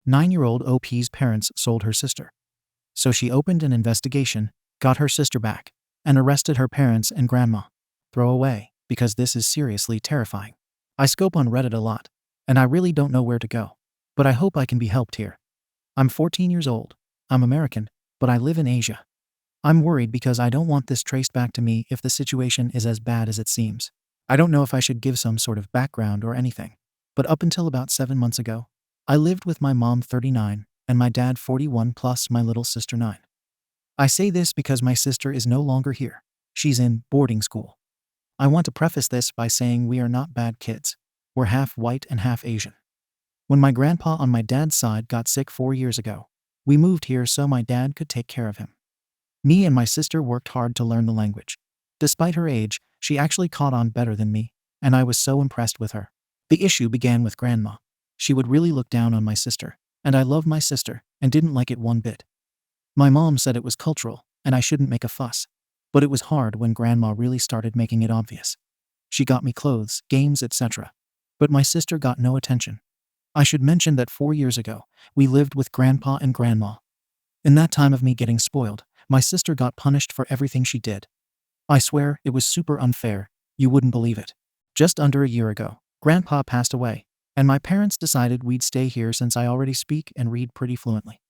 9-year-old OP's parents sold her sister. So she opened an investigation, got her sister back, and arrested her parents and grandma. Throw away, because this is seriously terrifying. I scope on Reddit a lot, and I really don't know where to go. But I hope I can be helped here. I'm 14 years old. I'm American, but I live in Asia. I'm worried because I don't want this traced back to me if the situation is as bad as it seems. I don't know if I should give some sort of background or anything. But up until about 7 months ago, I lived with my mom 39 and my dad 41 plus my little sister 9. I say this because my sister is no longer here. She's in boarding school. I want to preface this by saying we are not bad kids. We're half white and half Asian. When my grandpa on my dad's side got sick 4 years ago, we moved here so my dad could take care of him. Me and my sister worked hard to learn the language. Despite her age, she actually caught on better than me, and I was so impressed with her. The issue began with grandma. She would really look down on my sister, and I loved my sister and didn't like it one bit. My mom said it was cultural, and I shouldn't make a fuss. But it was hard when grandma really started making it obvious. She got me clothes, games, etc. But my sister got no attention. I should mention that 4 years ago, we lived with grandpa and grandma. In that time of me getting spoiled, my sister got punished for everything she did. I swear, it was super unfair. You wouldn't believe it. Just under a year ago, grandpa passed away, and my parents decided we'd stay here since I already speak and read pretty fluently.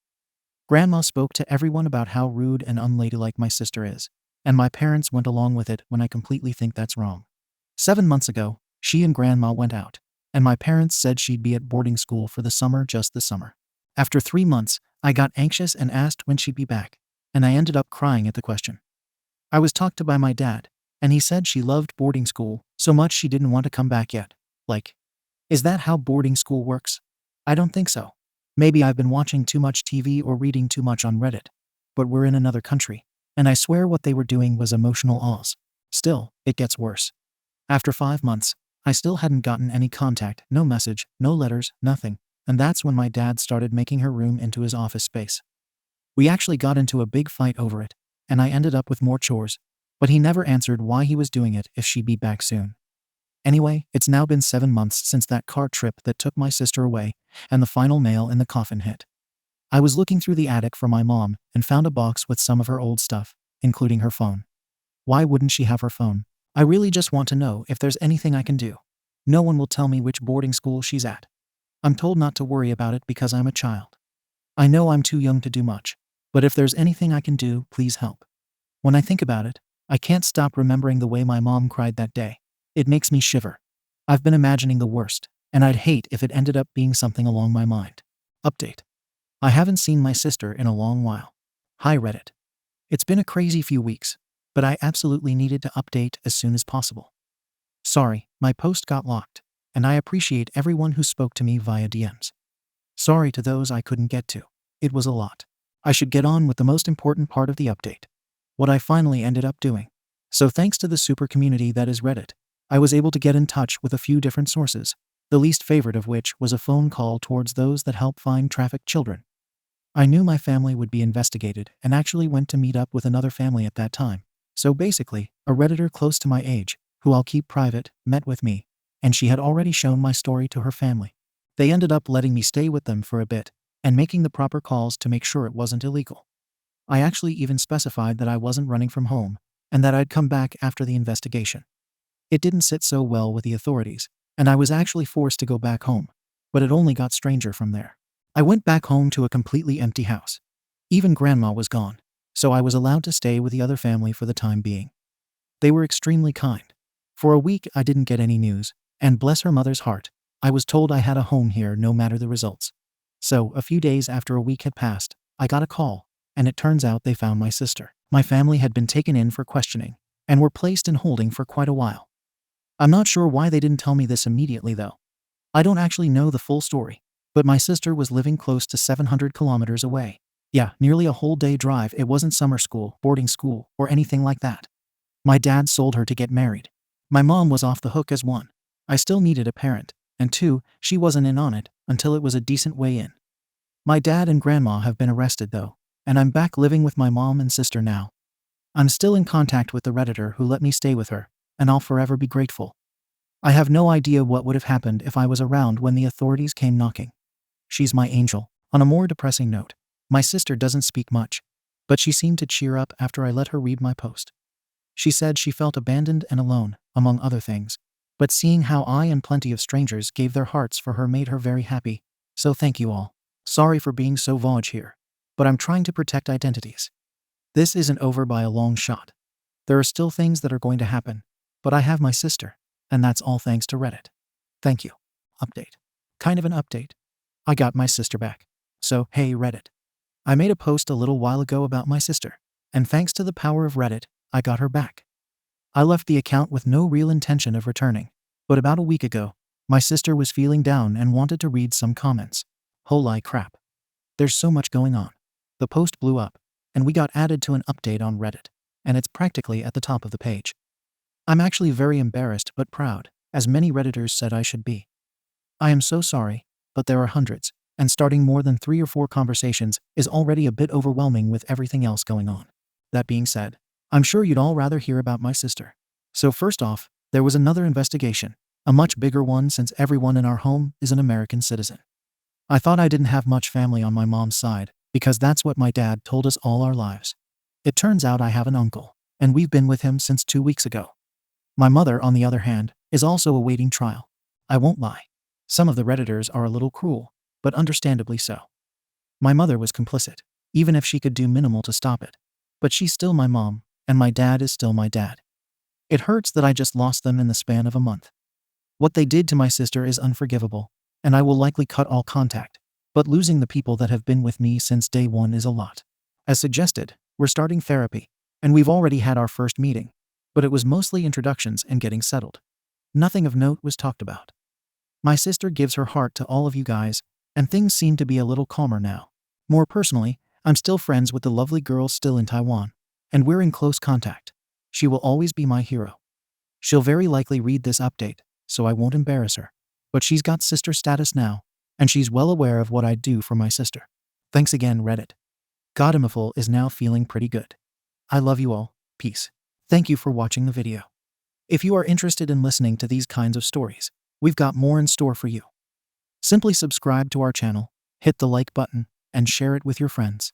Grandma spoke to everyone about how rude and unladylike my sister is, and my parents went along with it when I completely think that's wrong. 7 months ago, she and grandma went out, and my parents said she'd be at boarding school for the summer, just the summer. After 3 months, I got anxious and asked when she'd be back, and I ended up crying at the question. I was talked to by my dad, and he said she loved boarding school so much she didn't want to come back yet. Like, is that how boarding school works? I don't think so. Maybe I've been watching too much TV or reading too much on Reddit. But we're in another country, and I swear what they were doing was emotional awes. Still, it gets worse. After 5 months, I still hadn't gotten any contact, no message, no letters, nothing, and that's when my dad started making her room into his office space. We actually got into a big fight over it, and I ended up with more chores, but he never answered why he was doing it if she'd be back soon. Anyway, it's now been 7 months since that car trip that took my sister away, and the final nail in the coffin hit. I was looking through the attic for my mom and found a box with some of her old stuff, including her phone. Why wouldn't she have her phone? I really just want to know if there's anything I can do. No one will tell me which boarding school she's at. I'm told not to worry about it because I'm a child. I know I'm too young to do much, but if there's anything I can do, please help. When I think about it, I can't stop remembering the way my mom cried that day. It makes me shiver. I've been imagining the worst, and I'd hate if it ended up being something along my mind. Update. I haven't seen my sister in a long while. Hi Reddit. It's been a crazy few weeks, but I absolutely needed to update as soon as possible. Sorry, my post got locked, and I appreciate everyone who spoke to me via DMs. Sorry to those I couldn't get to. It was a lot. I should get on with the most important part of the update. What I finally ended up doing. So thanks to the super community that is Reddit, I was able to get in touch with a few different sources, the least favorite of which was a phone call towards those that help find trafficked children. I knew my family would be investigated and actually went to meet up with another family at that time. So basically, a Redditor close to my age, who I'll keep private, met with me, and she had already shown my story to her family. They ended up letting me stay with them for a bit and making the proper calls to make sure it wasn't illegal. I actually even specified that I wasn't running from home and that I'd come back after the investigation. It didn't sit so well with the authorities, and I was actually forced to go back home, but it only got stranger from there. I went back home to a completely empty house. Even grandma was gone, so I was allowed to stay with the other family for the time being. They were extremely kind. For a week I didn't get any news, and bless her mother's heart, I was told I had a home here no matter the results. So, a few days after a week had passed, I got a call, and it turns out they found my sister. My family had been taken in for questioning, and were placed in holding for quite a while. I'm not sure why they didn't tell me this immediately though. I don't actually know the full story, but my sister was living close to 700 kilometers away. Yeah, nearly a whole day drive. It wasn't summer school, boarding school, or anything like that. My dad sold her to get married. My mom was off the hook as 1. I still needed a parent, and 2, she wasn't in on it until it was a decent way in. My dad and grandma have been arrested though, and I'm back living with my mom and sister now. I'm still in contact with the Redditor who let me stay with her, and I'll forever be grateful. I have no idea what would have happened if I was around when the authorities came knocking. She's my angel. On a more depressing note, my sister doesn't speak much, but she seemed to cheer up after I let her read my post. She said she felt abandoned and alone, among other things, but seeing how I and plenty of strangers gave their hearts for her made her very happy, so thank you all. Sorry for being so vague here, but I'm trying to protect identities. This isn't over by a long shot. There are still things that are going to happen, but I have my sister, and that's all thanks to Reddit. Thank you. Update. Kind of an update. I got my sister back. So, hey Reddit. I made a post a little while ago about my sister, and thanks to the power of Reddit, I got her back. I left the account with no real intention of returning, but about a week ago, my sister was feeling down and wanted to read some comments. Holy crap. There's so much going on. The post blew up, and we got added to an update on Reddit, and it's practically at the top of the page. I'm actually very embarrassed but proud, as many Redditors said I should be. I am so sorry, but there are hundreds, and starting more than 3 or 4 conversations is already a bit overwhelming with everything else going on. That being said, I'm sure you'd all rather hear about my sister. So first off, there was another investigation, a much bigger one since everyone in our home is an American citizen. I thought I didn't have much family on my mom's side, because that's what my dad told us all our lives. It turns out I have an uncle, and we've been with him since 2 weeks ago. My mother, on the other hand, is also awaiting trial. I won't lie. Some of the Redditors are a little cruel, but understandably so. My mother was complicit, even if she could do minimal to stop it. But she's still my mom, and my dad is still my dad. It hurts that I just lost them in the span of a month. What they did to my sister is unforgivable, and I will likely cut all contact, but losing the people that have been with me since day one is a lot. As suggested, we're starting therapy, and we've already had our first meeting, but it was mostly introductions and getting settled. Nothing of note was talked about. My sister gives her heart to all of you guys, and things seem to be a little calmer now. More personally, I'm still friends with the lovely girl still in Taiwan, and we're in close contact. She will always be my hero. She'll very likely read this update, so I won't embarrass her. But she's got sister status now, and she's well aware of what I'd do for my sister. Thanks again, Reddit. Godimawful is now feeling pretty good. I love you all. Peace. Thank you for watching the video. If you are interested in listening to these kinds of stories, we've got more in store for you. Simply subscribe to our channel, hit the like button, and share it with your friends.